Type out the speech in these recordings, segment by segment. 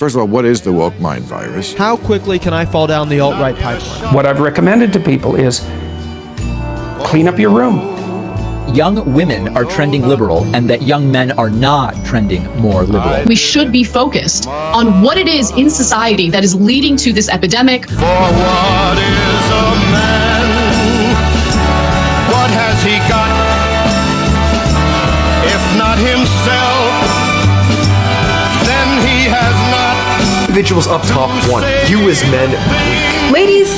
First of all, what is the woke mind virus? How quickly can I fall down the alt-right pipeline? What I've recommended to people is clean up your room. Young women are trending liberal and that young men are not trending more liberal. We should be focused on what it is in society that is leading to this epidemic. For what is a man? What has he got? If not himself, then he has not. Individuals up top want you as men. Ladies,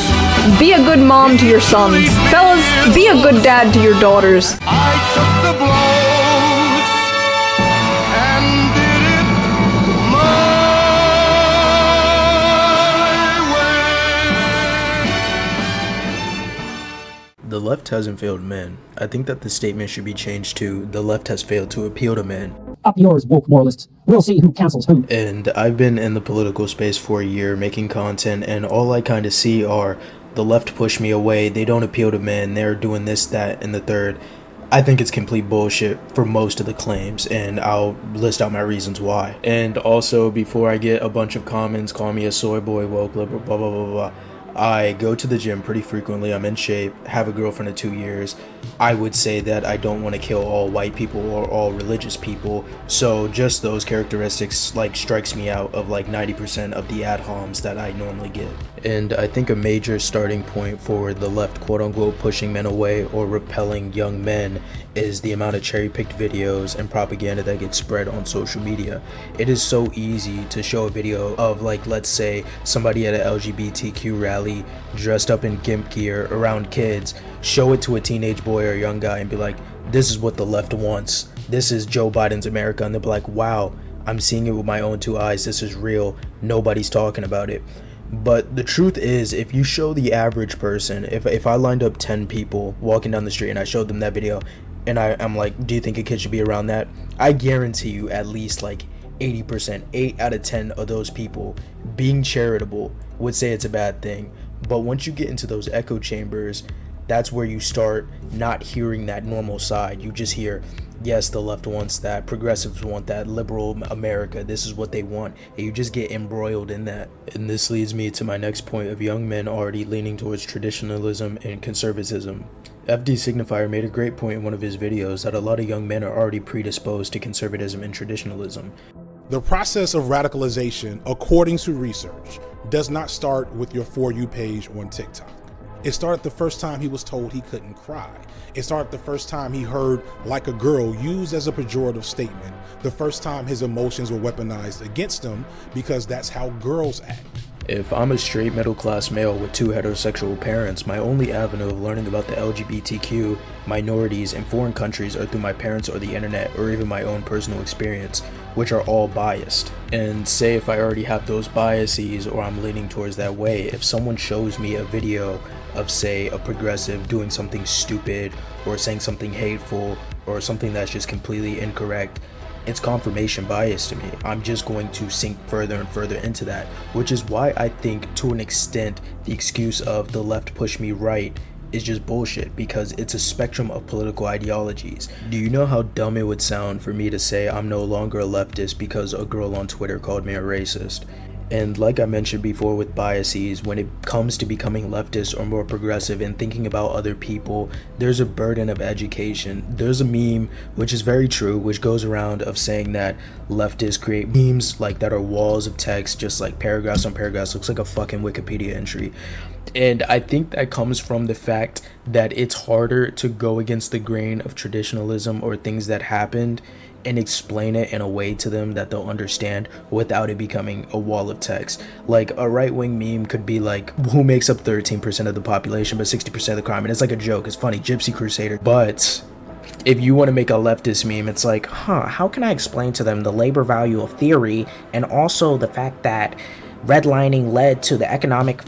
be a good mom to your sons. Fellas, be a good dad to your daughters. I took the blows and did it my way. The left hasn't failed men. I think that the statement should be changed to the left has failed to appeal to men. Up yours, woke moralists. We'll see who cancels who. And I've been in the political space for a year making content, and all I kind of see are the left push me away, they don't appeal to men, they're doing this, that, and the third. I think it's complete bullshit for most of the claims, and I'll list out my reasons why. And also, before I get a bunch of comments, call me a soy boy, woke liberal, blah, blah, blah, blah. I go to the gym pretty frequently, I'm in shape, have a girlfriend of 2 years. I would say that I don't want to kill all white people or all religious people, so just those characteristics like strikes me out of like 90% of the ad homs that I normally get. And I think a major starting point for the left quote-unquote pushing men away or repelling young men is the amount of cherry-picked videos and propaganda that gets spread on social media. It is so easy to show a video of, like, let's say somebody at an LGBTQ rally dressed up in gimp gear around kids, show it to a teenage boy or a young guy and be like, this is what the left wants, this is Joe Biden's America, and they'll be like, wow, I'm seeing it with my own 2 eyes, this is real, nobody's talking about it. But the truth is, if you show the average person, if I lined up 10 people walking down the street and I showed them that video and I'm like, do you think a kid should be around that? I guarantee you at least like 80%, 8 out of 10 of those people being charitable would say it's a bad thing. But once you get into those echo chambers, that's where you start not hearing that normal side. You just hear, yes, the left wants that, progressives want that, liberal America, this is what they want, and you just get embroiled in that. And this leads me to my next point of young men already leaning towards traditionalism and conservatism. FD Signifier made a great point in one of his videos that a lot of young men are already predisposed to conservatism and traditionalism. The process of radicalization, according to research, does not start with your For You page on TikTok. It started the first time he was told he couldn't cry. It started the first time he heard "like a girl" used as a pejorative statement. The first time his emotions were weaponized against him because that's how girls act. If I'm a straight middle-class male with 2 heterosexual parents, my only avenue of learning about the LGBTQ, minorities, and foreign countries are through my parents or the internet or even my own personal experience, which are all biased. And say if I already have those biases or I'm leaning towards that way, if someone shows me a video of, say, a progressive doing something stupid or saying something hateful or something that's just completely incorrect, it's confirmation bias to me. I'm just going to sink further and further into that, which is why I think to an extent the excuse of the left push me right is just bullshit, because it's a spectrum of political ideologies. Do you know how dumb it would sound for me to say I'm no longer a leftist because a girl on Twitter called me a racist? And like I mentioned before with biases, when it comes to becoming leftist or more progressive and thinking about other people, there's a burden of education. There's a meme, which is very true, which goes around of saying that leftists create memes like that are walls of text, just like paragraphs on paragraphs, looks like a fucking Wikipedia entry. And I think that comes from the fact that it's harder to go against the grain of traditionalism or things that happened and explain it in a way to them that they'll understand without it becoming a wall of text. Like a right-wing meme could be like, who makes up 13% of the population but 60% of the crime? And it's like a joke, it's funny, Gypsy Crusader. But if you want to make a leftist meme, it's like, how can I explain to them the labor value of theory and also the fact that redlining led to the economic,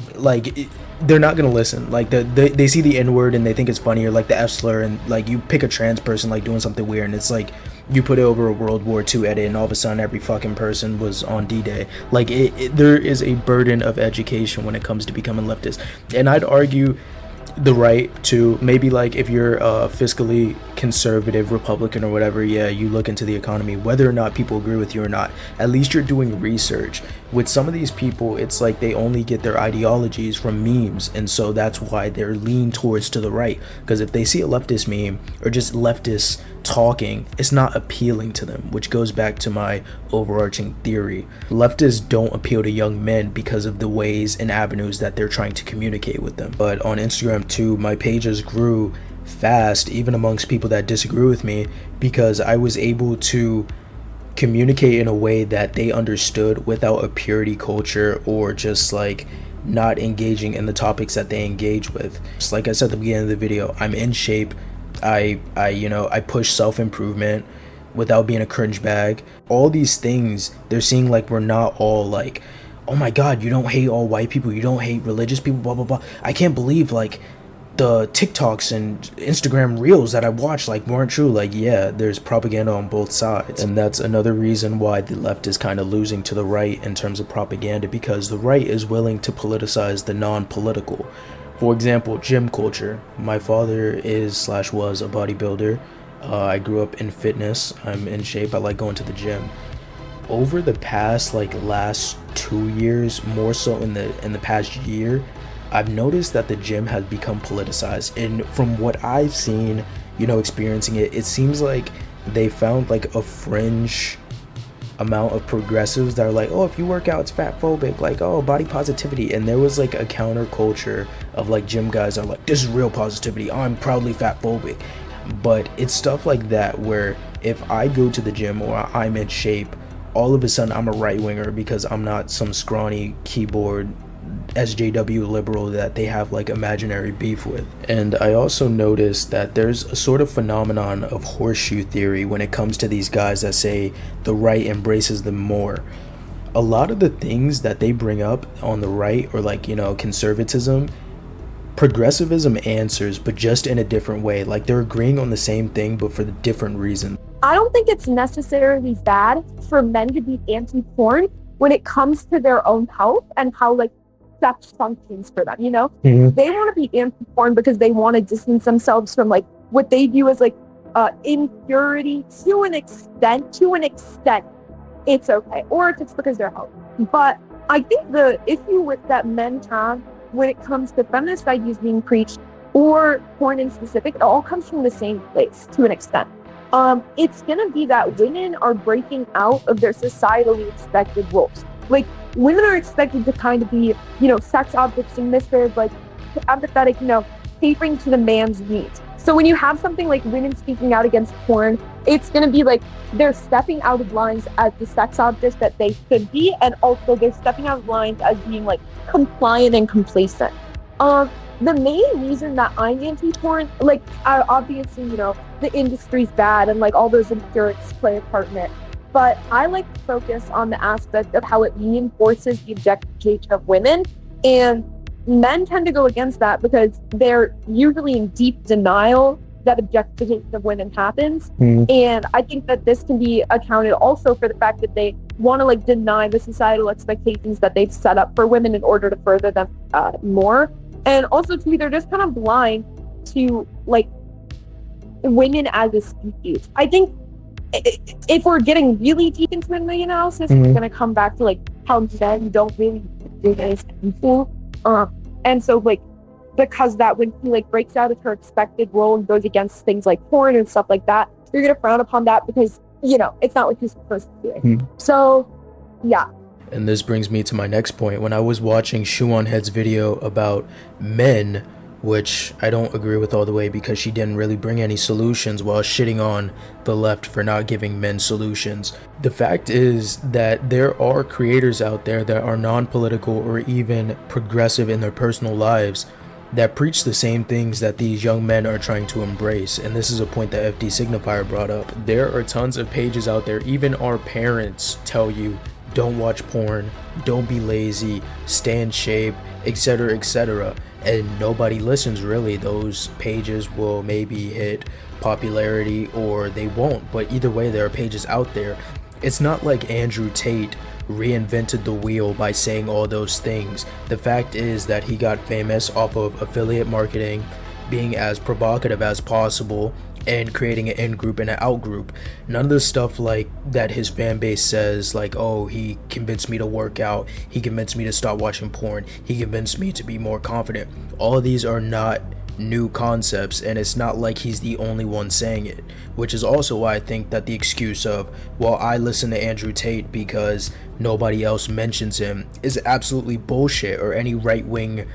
they're not gonna listen. Like they see the N-word and they think it's funny, or like the F slur, and like you pick a trans person like doing something weird and it's like you put it over a World War II edit and all of a sudden every fucking person was on D-Day. Like there is a burden of education when it comes to becoming leftist. And I'd argue the right to maybe, like, if you're fiscally conservative, Republican, or whatever, yeah, you look into the economy, whether or not people agree with you or not, at least you're doing research. With some of these people, it's like they only get their ideologies from memes, and so that's why they're lean towards to the right, because if they see a leftist meme or just leftists talking, it's not appealing to them, which goes back to my overarching theory. Leftists don't appeal to young men because of the ways and avenues that they're trying to communicate with them. But on Instagram too, my pages grew fast even amongst people that disagree with me, because I was able to communicate in a way that they understood without a purity culture or just like not engaging in the topics that they engage with. Just like I said at the beginning of the video, I'm in shape. I push self-improvement without being a cringe bag. All these things, they're seeing like we're not all like, oh my god, you don't hate all white people, you don't hate religious people, blah blah blah. I can't believe like the TikToks and Instagram reels that I watched like weren't true. Like, yeah, there's propaganda on both sides, and that's another reason why the left is kind of losing to the right in terms of propaganda, because the right is willing to politicize the non-political. For example, gym culture. My father is/was a bodybuilder. I grew up in fitness. I'm in shape. I like going to the gym. Over the past last 2 years, more so in the past year, I've noticed that the gym has become politicized. And from what I've seen, experiencing it, it seems like they found like a fringe amount of progressives that are like, oh, if you work out, it's fat phobic, like, oh, body positivity. And there was like a counterculture of like gym guys that are like, this is real positivity, I'm proudly fat phobic. But it's stuff like that where if I go to the gym or I'm in shape, all of a sudden I'm a right winger because I'm not some scrawny keyboard SJW liberal that they have like imaginary beef with. And I also noticed that there's a sort of phenomenon of horseshoe theory when it comes to these guys that say the right embraces them more. A lot of the things that they bring up on the right, or like, conservatism, progressivism answers, but just in a different way. Like they're agreeing on the same thing but for the different reasons. I don't think it's necessarily bad for men to be anti-porn when it comes to their own health and how like sex functions for them, They want to be anti-porn because they want to distance themselves from like what they view as like impurity to an extent. It's okay, or if it's because they're healthy. But I think the issue with that men have when it comes to feminist ideas being preached or porn in specific, it all comes from the same place to an extent. It's gonna be that women are breaking out of their societally expected roles. Like, women are expected to kind of be, sex objects, submissive, like empathetic, catering to the man's needs. So when you have something like women speaking out against porn, it's going to be like they're stepping out of lines as the sex objects that they should be, and also they're stepping out of lines as being like compliant and complacent. The main reason that I'm anti-porn, like obviously, the industry's bad and like all those impurities play a part in it. But I like to focus on the aspect of how it reinforces the objectification of women. And men tend to go against that because they're usually in deep denial that objectification of women happens. And I think that this can be accounted also for the fact that they want to like deny the societal expectations that they've set up for women in order to further them more. And also to me, they're just kind of blind to like women as a species. I think if we're getting really deep into the analysis, it's going to come back to like how men don't really do anything. And so like, because that when he like breaks out of her expected role and goes against things like porn and stuff like that, you're going to frown upon that because, it's not what you're supposed to be doing. So, yeah. And this brings me to my next point. When I was watching Shoe on Head's video about men, which I don't agree with all the way because she didn't really bring any solutions while shitting on the left for not giving men solutions. The fact is that there are creators out there that are non-political or even progressive in their personal lives that preach the same things that these young men are trying to embrace. And this is a point that FD Signifier brought up. There are tons of pages out there, even our parents tell you, don't watch porn, don't be lazy, stay in shape, etc., etc. And nobody listens really. Those pages will maybe hit popularity or they won't, but either way there are pages out there. It's not like Andrew Tate reinvented the wheel by saying all those things. The fact is that he got famous off of affiliate marketing, being as provocative as possible, and creating an in group and an out group. None of the stuff like that his fan base says, like, oh, he convinced me to work out, he convinced me to stop watching porn, he convinced me to be more confident. All of these are not new concepts, and it's not like he's the only one saying it, which is also why I think that the excuse of, well, I listen to Andrew Tate because nobody else mentions him, is absolutely bullshit. Or any right-wing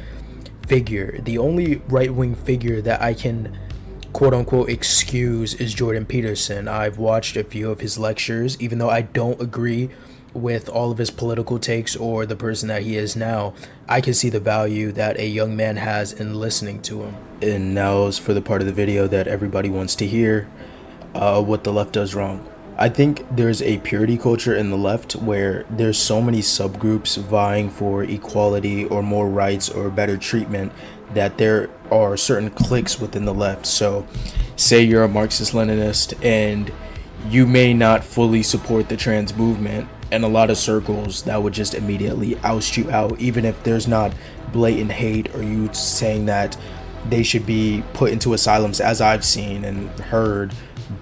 figure. The only right-wing figure that I can quote-unquote excuse is Jordan Peterson. I've watched a few of his lectures, even though I don't agree with all of his political takes or the person that he is now. I can see the value that a young man has in listening to him. And now is for the part of the video that everybody wants to hear, what the left does wrong. I think there's a purity culture in the left where there's so many subgroups vying for equality or more rights or better treatment that there are certain cliques within the left. So say you're a Marxist-Leninist and you may not fully support the trans movement, and a lot of circles that would just immediately oust you out, even if there's not blatant hate or you saying that they should be put into asylums, as I've seen and heard.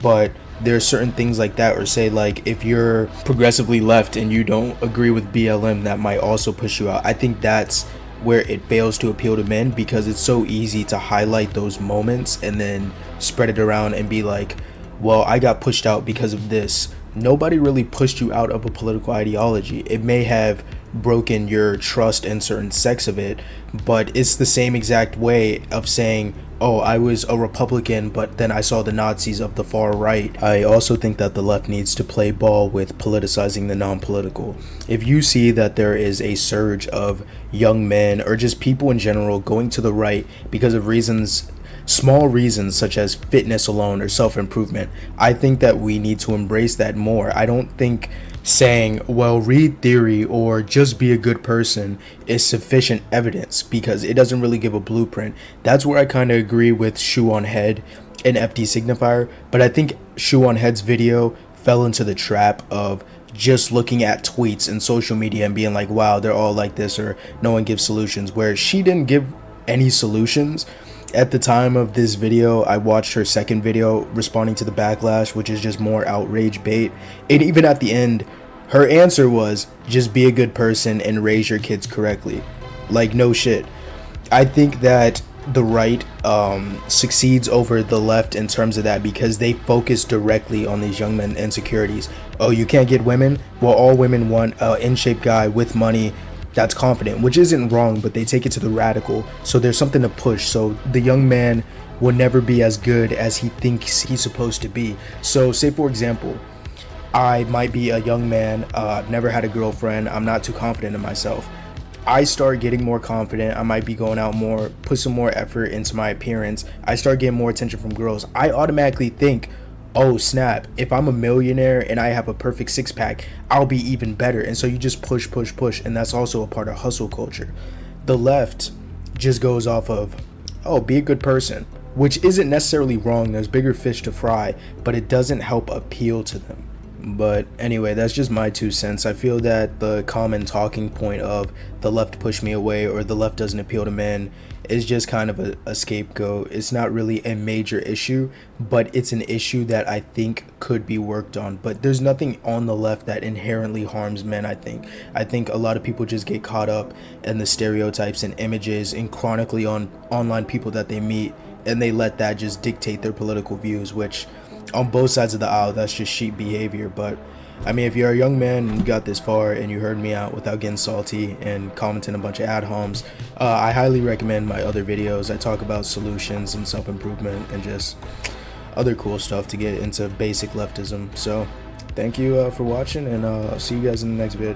But there's certain things like that, or say like if you're progressively left and you don't agree with BLM, that might also push you out. I think that's where it fails to appeal to men, because it's so easy to highlight those moments and then spread it around and be like, well, I got pushed out because of this. Nobody really pushed you out of a political ideology. It may have broken your trust in certain sects of it, but it's the same exact way of saying, oh, I was a Republican, but then I saw the Nazis of the far right. I also think that the left needs to play ball with politicizing the non-political. If you see that there is a surge of young men or just people in general going to the right because of reasons, small reasons such as fitness alone or self-improvement, I think that we need to embrace that more. I don't think saying, well, read theory or just be a good person is sufficient evidence, because it doesn't really give a blueprint. That's where I kind of agree with Shoe on Head and FD Signifier, but I think Shoe on Head's video fell into the trap of just looking at tweets and social media and being like, wow, they're all like this, or no one gives solutions, where she didn't give any solutions. At the time of this video, I watched her second video responding to the backlash, which is just more outrage bait. And even at the end, her answer was just be a good person and raise your kids correctly. Like, no shit. I think that the right succeeds over the left in terms of that, because they focus directly on these young men insecurities. Oh, you can't get women? Well, all women want an in-shape guy with money that's confident, which isn't wrong, but they take it to the radical. So there's something to push. So the young man will never be as good as he thinks he's supposed to be. So say, for example, I might be a young man, never had a girlfriend, I'm not too confident in myself. I start getting more confident, I might be going out more, put some more effort into my appearance, I start getting more attention from girls. I automatically think, oh snap, if I'm a millionaire and I have a perfect six-pack, I'll be even better. And so you just push, and that's also a part of hustle culture. The left just goes off of, oh, be a good person, which isn't necessarily wrong. There's bigger fish to fry, but it doesn't help appeal to them. But anyway, that's just my 2 cents. I feel that the common talking point of the left pushed me away or the left doesn't appeal to men is just kind of a scapegoat. It's not really a major issue, but it's an issue that I think could be worked on. But there's nothing on the left that inherently harms men, I think. I think a lot of people just get caught up in the stereotypes and images and chronically on online people that they meet, and they let that just dictate their political views, which on both sides of the aisle, that's just sheep behavior. But I mean, if you're a young man and you got this far and you heard me out without getting salty and commenting a bunch of ad homs, I highly recommend my other videos. I talk about solutions and self-improvement and just other cool stuff to get into basic leftism. So thank you for watching, and I'll see you guys in the next vid.